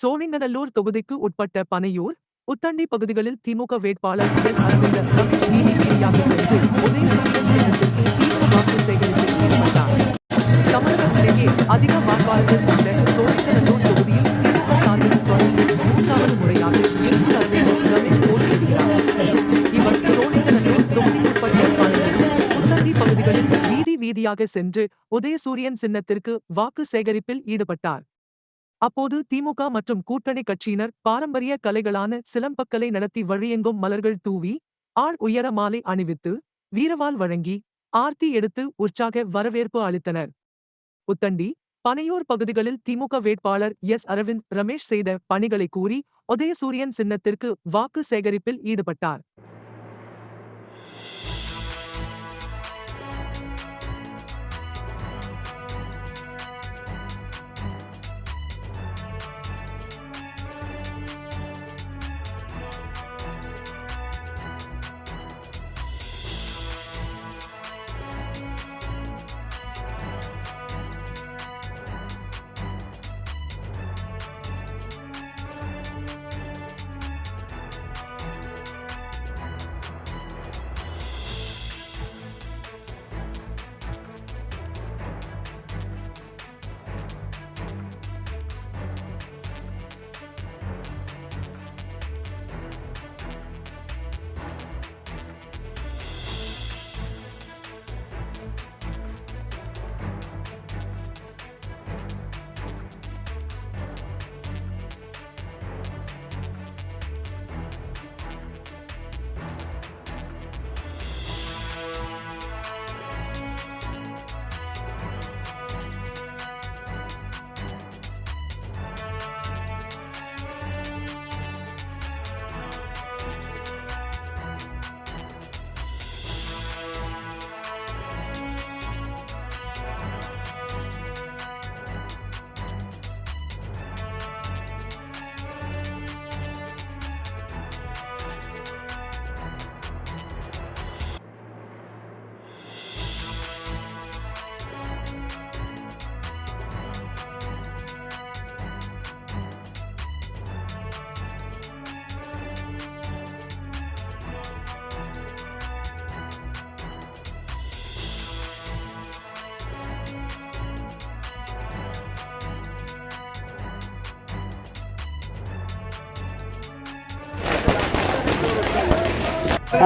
சோழிங்கநல்லூர் தொகுதிக்கு உட்பட்ட பனையூர், உத்தண்டி பகுதிகளில் திமுக வேட்பாளர் எஸ். அரவிந்த் ரமேஷ் வீதி வீதியாக சென்று உதயசூரியன் சின்னத்திற்கு தீவிர வாக்கு சேகரிப்பில் ஈடுபட்டார். தமிழகத்திலேயே அதிக வாக்காளர்கள் கொண்ட சோழிங்கநல்லூர் தொகுதியில் திமுக சார்பில் தொடர்ந்து 3வது முறையாக எஸ். அரவிந்த் ரமேஷ் போட்டியிடுகிறார். இவர் சோழிங்கநல்லூர் தொகுதிக்குட்பட்ட பனையூர், உத்தண்டி பகுதிகளில் வீதி வீதியாக சென்று உதயசூரியன் சின்னத்திற்கு வாக்கு சேகரிப்பில் ஈடுபட்டார். அப்போது திமுக மற்றும் கூட்டணி கட்சியினர் பாரம்பரிய கலைகளான சிலம்பக்கலை நடத்தி வழியெங்கும் மலர்கள் தூவி, ஆள் உயர மாலை அணிவித்து, வீரவாள் வழங்கி, ஆர்த்தி எடுத்து உற்சாக வரவேற்பு அளித்தனர். உத்தண்டி, பனையூர் பகுதிகளில் திமுக வேட்பாளர் எஸ். அரவிந்த் ரமேஷ் செய்த பணிகளை கூறி உதயசூரியன் சின்னத்திற்கு வாக்கு சேகரிப்பில் ஈடுபட்டார்.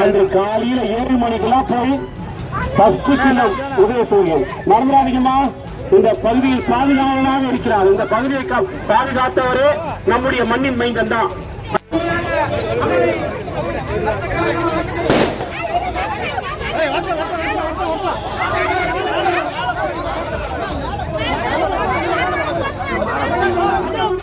அன்று காலையில 7 மணிக்கெல்லாம் போய் ஃபர்ஸ்ட் சின்னம் உதயசூரியன் நடந்துடாதீங்கம்மா. இந்த பகுதியில் பாதுகாவலனாக இருக்கிறார். இந்த பகுதியை பாதுகாத்தவரே நம்முடைய மண்ணின் மைந்தன் தான்.